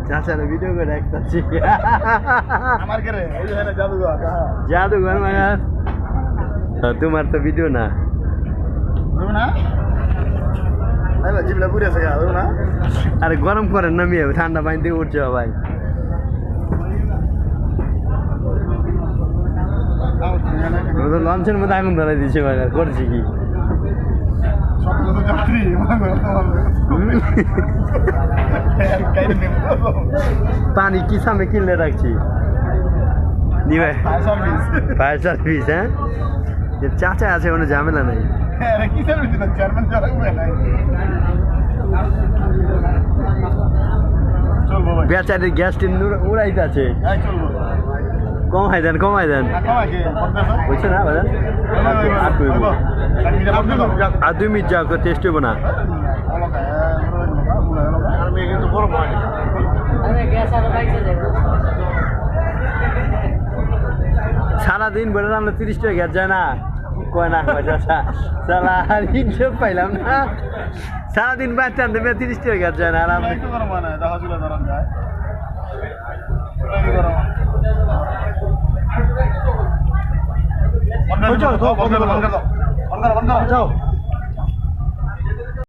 চাচার ভিডিও করে দেখতেছি আমার কে রে এই যে জাদুঘর জাদুঘর মানে তোমার তো ভিডিও না না জিবলা পুরে আছে না আরে গরম করেন না মিয়া ঠান্ডা পানি দিয়ে উঠছে ভাই লঞ্চের মধ্যে আগুন ধরাই দিচ্ছে ভাই করছি কি পানি কি সামনে কিনলে রাখছি ফায়ার সার্ভিস হ্যাঁ চাচা আছে কোনো ঝামেলা নাই বেচারি গ্যাস টিন উড়াইতে আছে কমাই দেন বুঝছো না বাজান আর 2 মিনিট যাও টেস্ট হইব না সারাদিন বেড়ে আমরা 30 টাকা গ্যাস যায় না কয় না সালা আর ইনসব পাইলাম না সারাদিন বাইরে টানতে 30 টাকা গ্যাস যায় না আর আমি বন্ধ করো